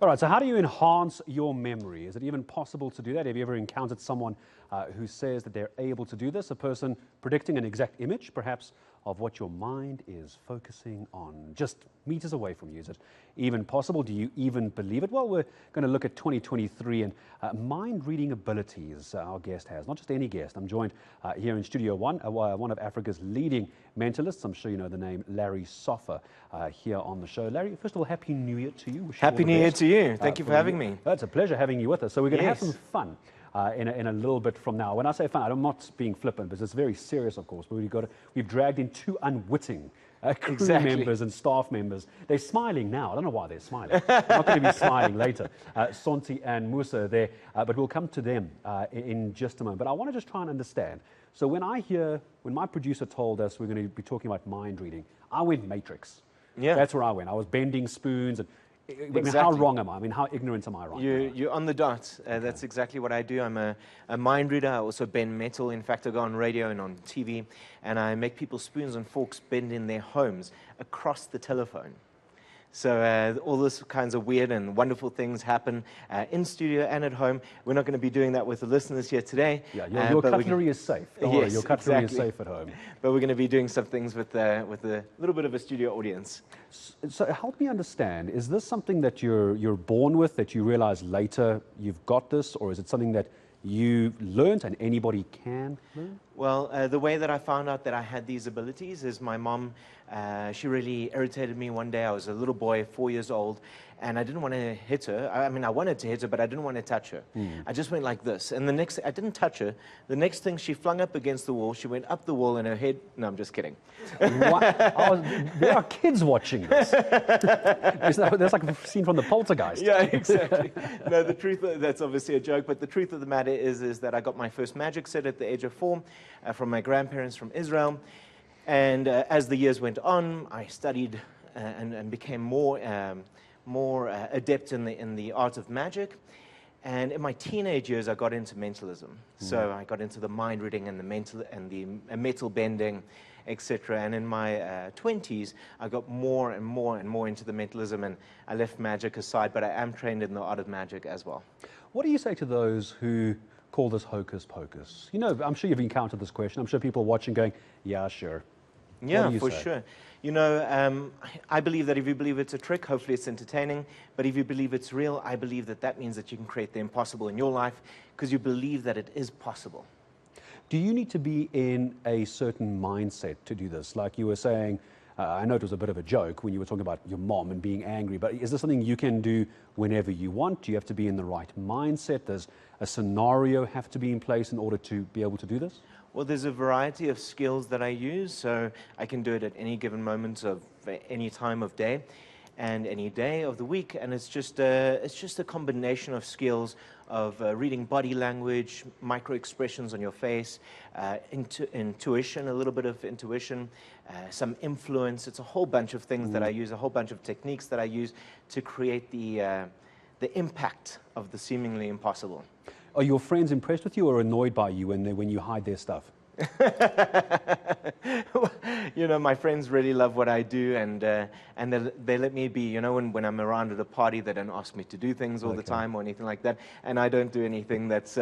All right, so how do you enhance your memory? Is it even possible to do that? Have you ever encountered someone who says that they're able to do this? A person predicting an exact image, perhaps, of what your mind is focusing on, just meters away from you. Is it even possible? Do you even believe it? Well, we're going to look at 2023 and mind-reading abilities our guest has. Not just any guest. I'm joined here in Studio One, one of Africa's leading mentalists. I'm sure you know the name Larry Soffer here on the show. Larry, first of all, Happy New Year to you. Happy New Year to you. Thank you for having me. It's a pleasure having you with us. So we're going to have some fun. In a little bit from now. When I say fun, I'm not being flippant, because it's very serious, of course. But we've dragged in two unwitting crew members and staff members. They're smiling now. I don't know why they're smiling. They're not going to be smiling later. Sonti and Musa are there, but we'll come to them in just a moment. But I want to just try and understand. So when my producer told us we're going to be talking about mind reading, I went Matrix. Yeah, that's where I went. I was bending spoons and. I mean, how wrong am I? I mean, how ignorant am I right now? You're on the dot. That's exactly what I do. I'm a mind reader. I also bend metal. In fact, I go on radio and on TV, and I make people's spoons and forks bend in their homes across the telephone. So all this kinds of weird and wonderful things happen in studio and at home. We're not going to be doing that with the listeners here today. Yeah, your cutlery is safe. Don't worry, your cutlery is safe at home. But we're going to be doing some things with a little bit of a studio audience. So help me understand, is this something that you're born with, that you realize later you've got this, or is it something that you learned and anybody can learn? Well, the way that I found out that I had these abilities is my mom, she really irritated me one day. I was a little boy, 4 years old, and I didn't want to hit her. I mean, I wanted to hit her, but I didn't want to touch her. I just went like this. And I didn't touch her. The next thing, she flung up against the wall. She went up the wall and her head, no, I'm just kidding. There are kids watching this. There's like a scene from the Poltergeist. Yeah, exactly. No, the truth, that's obviously a joke, but the truth of the matter is that I got my first magic set at the age of 4 from my grandparents from Israel. And as the years went on, I studied and became more adept in the art of magic. And in my teenage years, I got into mentalism. So I got into the mind reading and the metal bending, etc. And in my 20s, I got more and more into the mentalism, and I left magic aside, but I am trained in the art of magic as well. What do you say to those who call this hocus pocus? You know, I'm sure you've encountered this question. I'm sure people watching going, yeah, sure. Yeah, for sure. You know, I believe that if you believe it's a trick, hopefully it's entertaining. But if you believe it's real, I believe that means that you can create the impossible in your life because you believe that it is possible. Do you need to be in a certain mindset to do this? Like you were saying, I know it was a bit of a joke when you were talking about your mom and being angry, but is this something you can do whenever you want? Do you have to be in the right mindset? Does a scenario have to be in place in order to be able to do this? Well, there's a variety of skills that I use, so I can do it at any given moment of any time of day and any day of the week, and it's just a combination of skills of reading body language, micro expressions on your face, intuition, a little bit of intuition, some influence. It's a whole bunch of things that I use, a whole bunch of techniques that I use to create the impact of the seemingly impossible. Are your friends impressed with you or annoyed by you when you hide their stuff? You know, my friends really love what I do, and they let me be. You know, when I'm around at a party, they don't ask me to do things all the time or anything like that, and I don't do anything that's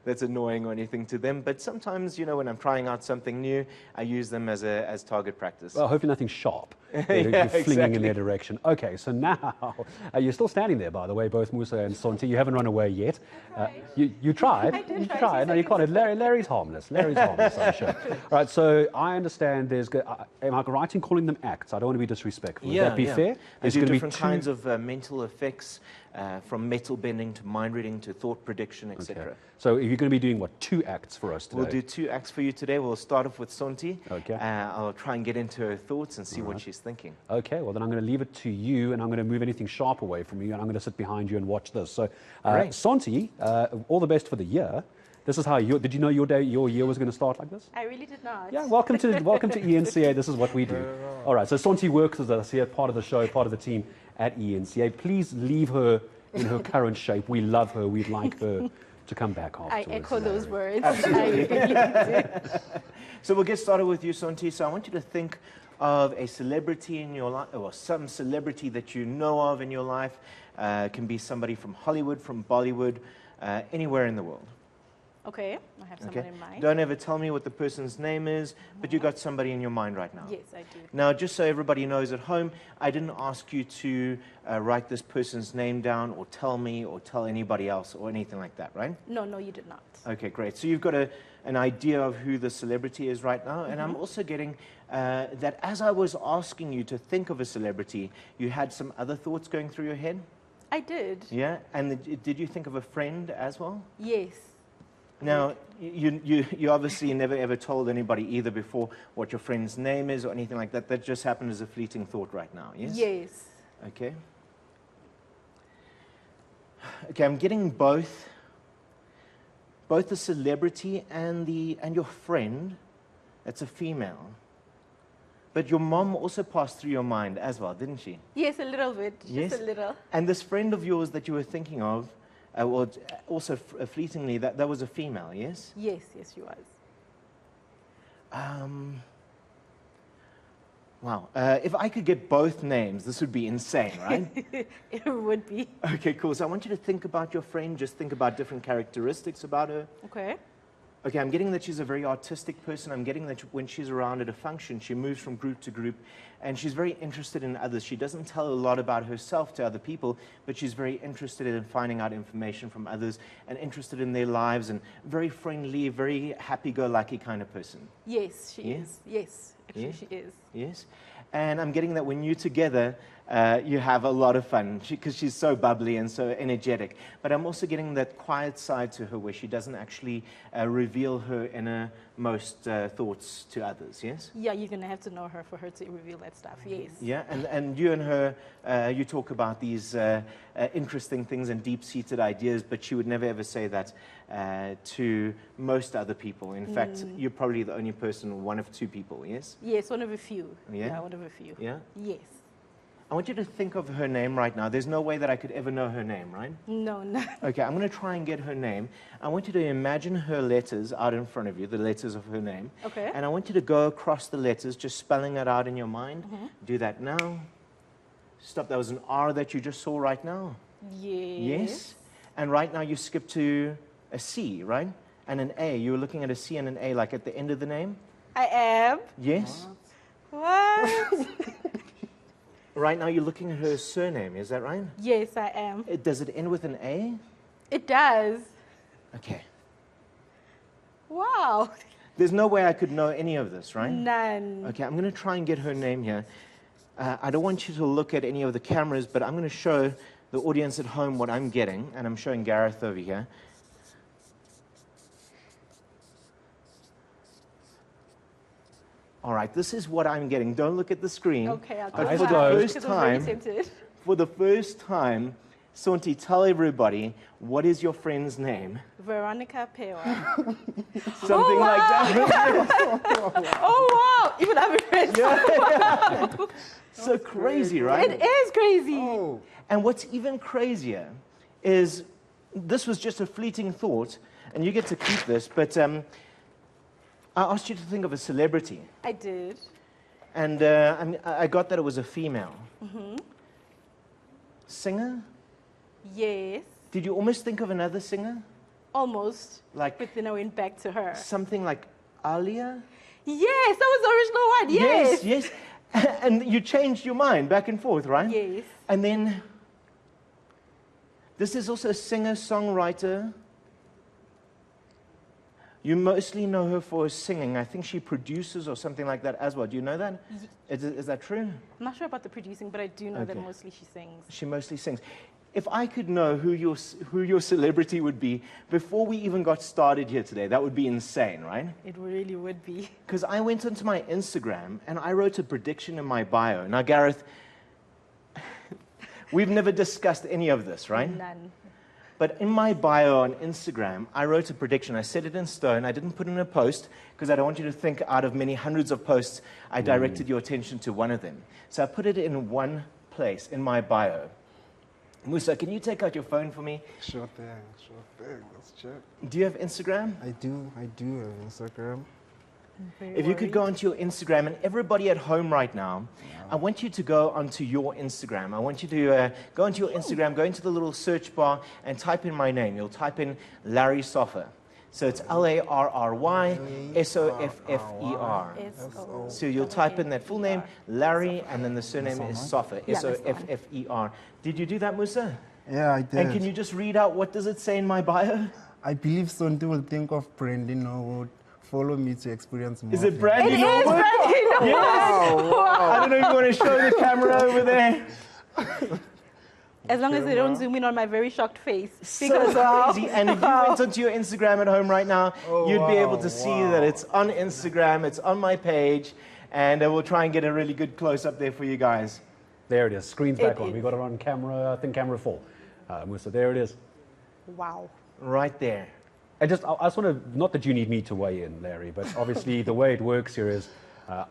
annoying or anything to them. But sometimes, you know, when I'm trying out something new, I use them as target practice. Well, hopefully nothing sharp. You're flinging in their direction. Okay, so now you're still standing there, by the way, both Musa and Sonti. You haven't run away yet. You tried. I did you try. tried. No, you can't. Larry's harmless. Larry's harmless. I'm sure. All right. So I understand. Am I right in calling them acts? I don't want to be disrespectful. Would that be fair? There's different kinds of mental effects, from metal bending to mind reading to thought prediction, etc. Okay. So you're going to be doing what, 2 acts for us today? We'll do 2 acts for you today. We'll start off with Sonti. Okay. I'll try and get into her thoughts and see what she's thinking. Okay. Well, then I'm going to leave it to you, and I'm going to move anything sharp away from you, and I'm going to sit behind you and watch this. So, Sonti, all the best for the year. This is how did you know your year was going to start like this? I really did not. Yeah, welcome to ENCA. This is what we do. All right, so Sonti works with us here, part of the show, part of the team at ENCA. Please leave her in her current shape. We love her. We'd like her to come back afterwards. I echo those words. So we'll get started with you, Sonti. So I want you to think of a celebrity in your life, or some celebrity that you know of in your life. It can be somebody from Hollywood, from Bollywood, anywhere in the world. Okay, I have someone in mind. Don't ever tell me what the person's name is, but you got somebody in your mind right now. Yes, I do. Now, just so everybody knows at home, I didn't ask you to write this person's name down or tell me or tell anybody else or anything like that, right? No, no, you did not. Okay, great. So you've got an idea of who the celebrity is right now, and I'm also getting that as I was asking you to think of a celebrity, you had some other thoughts going through your head? I did. Yeah? And did you think of a friend as well? Yes. Now, you obviously never ever told anybody either before what your friend's name is or anything like that. That just happened as a fleeting thought right now, yes? Yes. Okay. Okay, I'm getting both the celebrity and your friend. That's a female. But your mom also passed through your mind as well, didn't she? Yes, a little bit. Yes. Just a little. And this friend of yours that you were thinking of, well, also fleetingly, that was a female, yes? Yes, yes, she was. Wow. If I could get both names, this would be insane, right? It would be. Okay, cool. So I want you to think about your friend, just think about different characteristics about her. Okay. Okay, I'm getting that she's a very artistic person. I'm getting that when she's around at a function, she moves from group to group, and she's very interested in others. She doesn't tell a lot about herself to other people, but she's very interested in finding out information from others and interested in their lives, and very friendly, very happy-go-lucky kind of person. Yes, she Yeah? is. Yes, actually Yeah? she is. Yes? And I'm getting that when you're together, you have a lot of fun because she's so bubbly and so energetic. But I'm also getting that quiet side to her where she doesn't actually reveal her innermost thoughts to others, yes? Yeah, you're going to have to know her for her to reveal that stuff, yes. Yeah, and you and her, you talk about these interesting things and deep-seated ideas, but she would never ever say that to most other people. In fact, you're probably the only person, one of two people, yes? Yes, one of a few. Yeah? One of a few. Yeah? Yes. I want you to think of her name right now. There's no way that I could ever know her name, right? No, no. Okay, I'm going to try and get her name. I want you to imagine her letters out in front of you, the letters of her name. Okay. And I want you to go across the letters, just spelling it out in your mind. Do that now. Stop. That was an R that you just saw right now. Yes. Yes? And right now you skip to a C, right? And an A. You were looking at a C and an A, like at the end of the name? I am. Yes? What? Right now you're looking at her surname, is that right? Yes, I am. Does it end with an A? It does. Okay. Wow. There's no way I could know any of this, right? None. Okay, I'm going to try and get her name here. I don't want you to look at any of the cameras, but I'm going to show the audience at home what I'm getting, and I'm showing Gareth over here. All right, this is what I'm getting. Don't look at the screen. Okay, I'll But go for the back, first because I'm time, very tempted. for the first time, Sonti, tell everybody, what is your friend's name? Veronica Pewa. Something like that. Oh, wow. Even I'm friends. Yeah. So crazy, right? It is crazy. Oh, And what's even crazier is this was just a fleeting thought, and you get to keep this, but I asked you to think of a celebrity, I did. and I got that it was a female. Singer? Yes. Did you almost think of another singer? Almost. Like But then I went back to her. something like Alia? Yes, that was the original one. Yes. Yes. And you changed your mind back and forth, right? Yes. And then, this is also a singer-songwriter. You mostly know her for her singing. I think she produces or something like that as well. Do you know that? Is that true? I'm not sure about the producing, but I do know that Okay. mostly she sings. She mostly sings. If I could know who your celebrity would be before we even got started here today, that would be insane, right? It really would be. Because I went onto my Instagram and I wrote a prediction in my bio. Now, Gareth, we've never discussed any of this, right? None. But in my bio on Instagram, I wrote a prediction. I set it in stone. I didn't put it in a post because I don't want you to think out of many hundreds of posts, I directed your attention to one of them. So I put it in one place in my bio. Musa, can you take out your phone for me? sure thing. Let's check. Do you have Instagram? I do have Instagram. If you could go onto your Instagram, and everybody at home right now, I want you to go onto your Instagram. I want you to go onto your Instagram, go into the little search bar, and type in my name. You'll type in Larry Soffer. So it's Larry-Soffer. So you'll type in that full name, Larry, and then the surname is Soffer, Soffer. Did you do that, Musa? Yeah, I did. And can you just read out, what does it say in my bio? I believe Sonti will think of Brandy Norwood. Follow me to experience more. Is it Brandy Norwood? It is Brandy Norwood. Yes. Wow. I don't know if you want to show the camera over there. As long as they don't zoom in on my very shocked face. So Because crazy. And if you went onto your Instagram at home right now, you'd be able to see that it's on Instagram, it's on my page, and we'll try and get a really good close-up there for you guys. There it is. Screen's back on. We got it on camera, I think camera 4. So there it is. wow. Right there. I just want to, not that you need me to weigh in, Larry, but obviously the way it works here is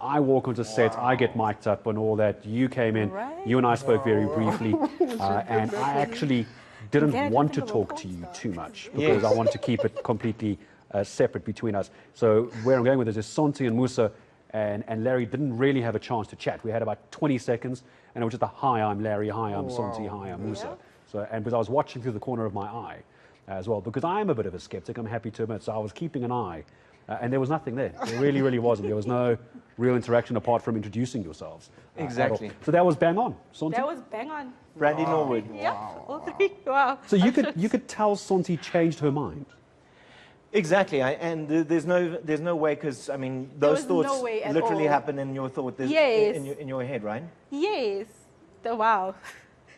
I walk onto set, I get mic'd up and all that. You came in, you and I spoke very briefly, and I actually didn't want to talk to you too much because I want to keep it completely separate between us. So where I'm going with this is Sonti and Musa and Larry didn't really have a chance to chat. We had about 20 seconds, and it was just a hi, I'm Larry, hi, I'm Sonti, hi, I'm Musa. So, and because I was watching through the corner of my eye as well, because I am a bit of a skeptic, I'm happy to admit, so I was keeping an eye, and there was nothing there. There really, really wasn't. There was no real interaction apart from introducing yourselves. Exactly. So that was bang on. Sonti? That was bang on. Brandy Norwood. Yep, all three. Wow. So you could tell Sonti changed her mind. Exactly, and there's no way, because I mean those thoughts literally happen in your thought, in your head, right? Yes. Wow.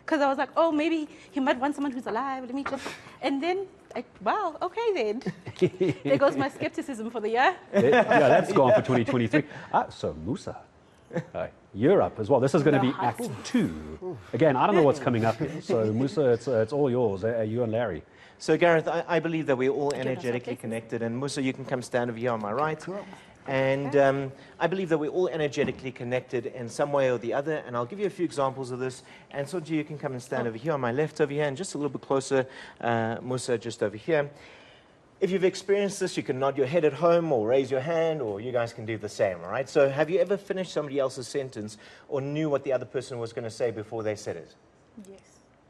Because I was like, oh, maybe he might want someone who's alive. Let me just, and then, wow, okay then. There goes my skepticism for the year. Yeah, that's gone for 2023. So Musa, you're up as well. This is going to be Act 2. Again, I don't know what's coming up here. So Musa, it's all yours. You and Larry. So Gareth, I believe that we're all energetically connected, and Musa, you can come stand over here on my right. And I believe that we're all energetically connected in some way or the other, and I'll give you a few examples of this. And Sonti, you can come and stand over here on my left over here, and just a little bit closer, Musa, just over here. If you've experienced this, you can nod your head at home or raise your hand, or you guys can do the same, all right? So have you ever finished somebody else's sentence or knew what the other person was going to say before they said it? Yes.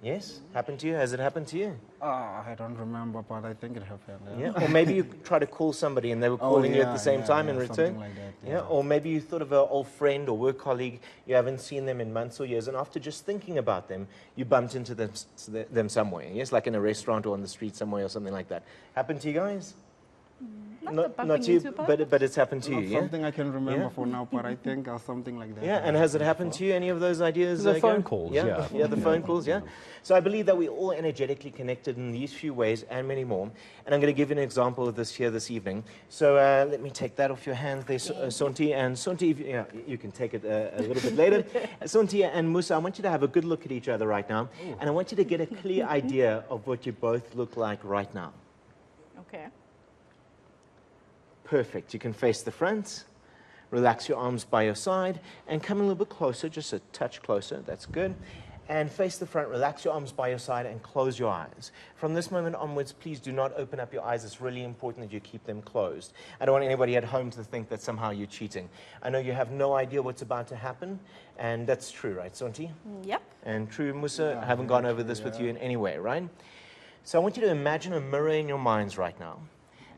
Yes? Happened to you? Has it happened to you? I don't remember, but I think it happened. Yeah. Or maybe you try to call somebody and they were calling you at the same time in return. Like that, yeah. Or maybe you thought of an old friend or work colleague, you haven't seen them in months or years, and after just thinking about them, you bumped into them somewhere. Yes, like in a restaurant or on the street somewhere or something like that. Happened to you guys? Not to you, but it's happened to you, yeah? Something I can remember for now, but I think something like that. Yeah, and has it happened to you, any of those ideas? The phone calls, yeah. The phone calls, yeah. So I believe that we're all energetically connected in these few ways and many more. And I'm going to give you an example of this here this evening. So let me take that off your hands there, Sonti. And Sonti, you can take it a little bit later. Sonti and Musa, I want you to have a good look at each other right now. Ooh. And I want you to get a clear idea of what you both look like right now. Okay. Perfect. You can face the front, relax your arms by your side, and come a little bit closer, just a touch closer. That's good. And face the front, relax your arms by your side, and close your eyes. From this moment onwards, please do not open up your eyes. It's really important that you keep them closed. I don't want anybody at home to think that somehow you're cheating. I know you have no idea what's about to happen, and that's true, right, Sonti? Yep. And true, Musa, I haven't gone over this with you in any way, right? So I want you to imagine a mirror in your minds right now.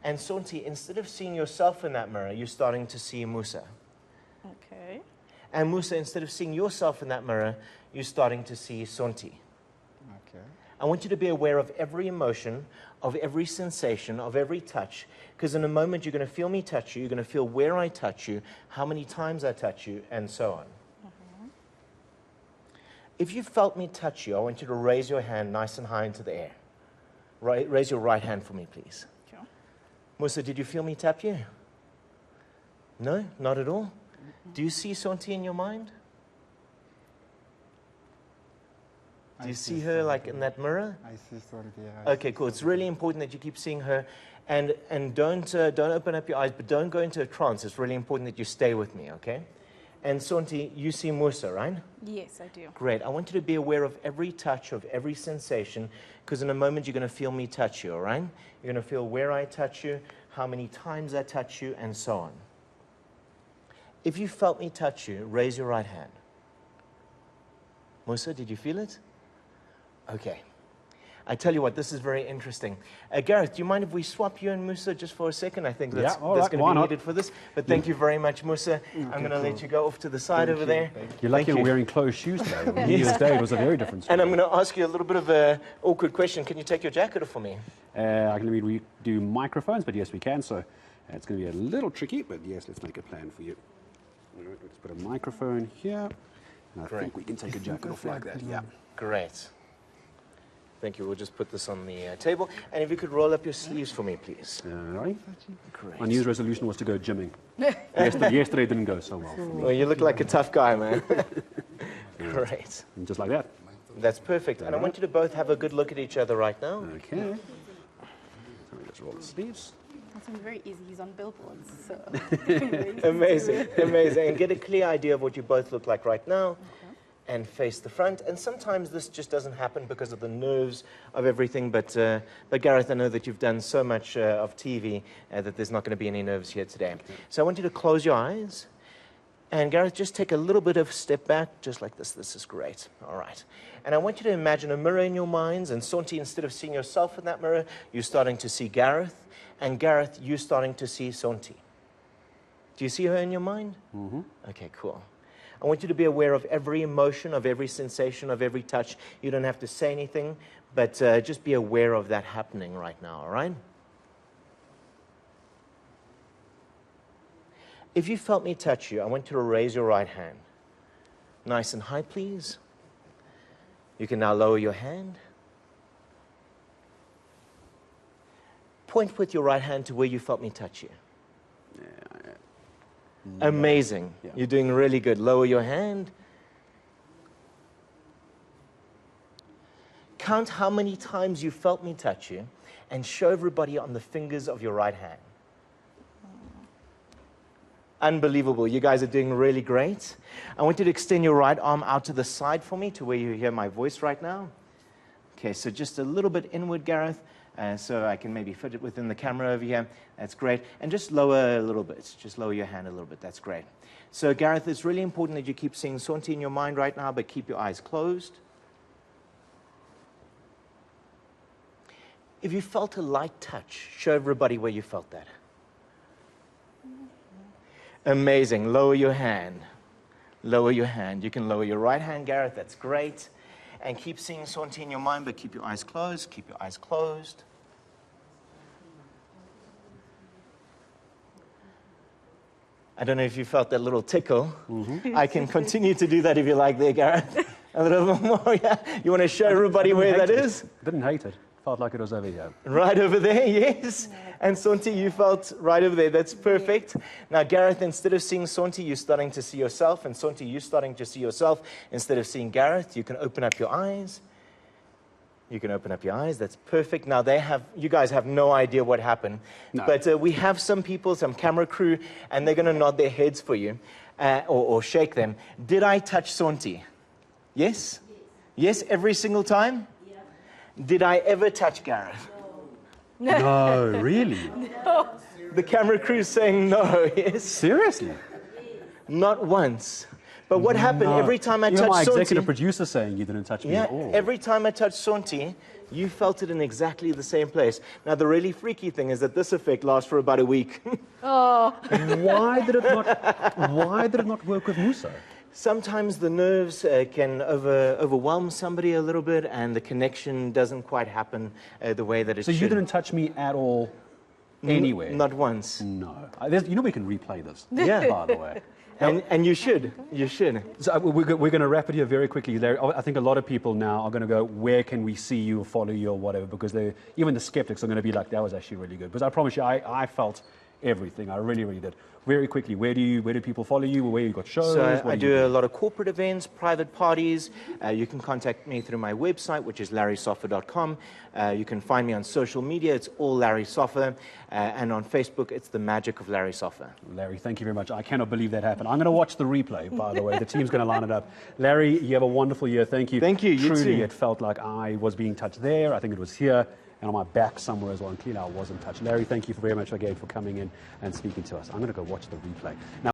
And Sonti, instead of seeing yourself in that mirror, you're starting to see Musa. Okay. And Musa, instead of seeing yourself in that mirror, you're starting to see Sonti. Okay. I want you to be aware of every emotion, of every sensation, of every touch, because in a moment you're going to feel me touch you, you're going to feel where I touch you, how many times I touch you, and so on. If you felt me touch you, I want you to raise your hand nice and high into the air. Raise your right hand for me, please. Musa, did you feel me tap you? No, not at all? Do you see Sonti in your mind? Do you see her like in that mirror? I see Sonti, yeah. Okay, cool. It's really important that you keep seeing her, and don't open up your eyes, but don't go into a trance. It's really important that you stay with me, okay? And Sonti, you see Musa, right? Yes, I do. Great. I want you to be aware of every touch, of every sensation, because in a moment you're going to feel me touch you, all right? You're going to feel where I touch you, how many times I touch you, and so on. If you felt me touch you, raise your right hand. Musa, did you feel it? Okay. I tell you what, this is very interesting. Gareth, do you mind if we swap you and Musa just for a second? I think that's going to be needed for this. But thank you very much, Musa. I'm going to let you go off to the side over there. You're lucky you're wearing closed shoes today. On New Year's Day, it was a very different story. And I'm going to ask you a little bit of an awkward question. Can you take your jacket off for me? We do microphones, but yes, we can. So it's going to be a little tricky, but yes, let's make a plan for you. All right, let's put a microphone here. And I think we can take a jacket off like that. Yeah. Great. Thank you. We'll just put this on the table. And if you could roll up your sleeves for me, please. All right. Great. My New Year's resolution was to go gymming. Yesterday didn't go so well for me. Well, you look like a tough guy, man. Great. And just like that. That's perfect. And I want you to both have a good look at each other right now. Okay. So we just roll the sleeves. That sounds very easy. He's on billboards. So. Amazing, amazing. And get a clear idea of what you both look like right now. And face the front. And sometimes this just doesn't happen because of the nerves of everything. But Gareth, I know that you've done so much of TV that there's not going to be any nerves here today. So I want you to close your eyes. And Gareth, just take a little bit of step back, just like this. This is great. All right. And I want you to imagine a mirror in your minds. And Sonti, instead of seeing yourself in that mirror, you're starting to see Gareth. And Gareth, you're starting to see Sonti. Do you see her in your mind? Mm-hmm. Okay, cool. I want you to be aware of every emotion, of every sensation, of every touch. You don't have to say anything, but just be aware of that happening right now, all right? If you felt me touch you, I want you to raise your right hand. Nice and high, please. You can now lower your hand. Point with your right hand to where you felt me touch you. Amazing. Yeah. You're doing really good. Lower your hand. Count how many times you felt me touch you and show everybody on the fingers of your right hand. Unbelievable. You guys are doing really great. I want you to extend your right arm out to the side for me to where you hear my voice right now. Okay, so just a little bit inward, Gareth. So I can maybe fit it within the camera over here. That's great. And just lower a little bit. Just lower your hand a little bit. That's great. So Gareth, it's really important that you keep seeing Sonti in your mind right now, but keep your eyes closed. If you felt a light touch, show everybody where you felt that. Amazing. Lower your hand. Lower your hand. You can lower your right hand, Gareth. That's great. And keep seeing Sonti in your mind, but keep your eyes closed. Keep your eyes closed. I don't know if you felt that little tickle. Mm-hmm. I can continue to do that if you like there, Gareth. A little bit more, yeah. You want to show everybody where that is? Didn't hate it. Felt like it was over here. Right over there, yes. And Sonti, you felt right over there. That's perfect. Now, Gareth, instead of seeing Sonti, you're starting to see yourself. And Sonti, you're starting to see yourself. Instead of seeing Gareth, you can open up your eyes. You can open up your eyes. That's perfect. Now, you guys have no idea what happened. No. But we have some people, some camera crew, and they're going to nod their heads for you or shake them. Did I touch Sonti? Yes? Yes, every single time? Did I ever touch Gareth? No. No, really? No. The camera crew's saying no, yes? Seriously? Not once. But what happened every time I touched my Sonti... executive producer saying you didn't touch me at all. Every time I touched Sonti, you felt it in exactly the same place. Now, the really freaky thing is that this effect lasts for about a week. Oh. Why did it not work with Musa? Sometimes the nerves can overwhelm somebody a little bit, and the connection doesn't quite happen the way that it should. So you didn't touch me at all anywhere? Not once. No. We can replay this, yeah. By the way. And you should. You should. So we're going to wrap it here very quickly, Larry. I think a lot of people now are going to go, where can we see you or follow you or whatever, because even the skeptics are going to be like, that was actually really good. Because I promise you, I felt everything. I really, really did. Very quickly, where do people follow you? Where you got shows? So I do a lot of corporate events, private parties. You can contact me through my website, which is larrysoffer.com. You can find me on social media. It's all Larry Soffer. And on Facebook, it's The Magic of Larry Soffer. Larry, thank you very much. I cannot believe that happened. I'm going to watch the replay, by the way. The team's going to line it up. Larry, you have a wonderful year. Thank you. Thank you. Truly, you too. It felt like I was being touched there. I think it was here. And on my back somewhere as well, and clearly I wasn't touched. Larry, thank you very much again for coming in and speaking to us. I'm going to go watch the replay. Now,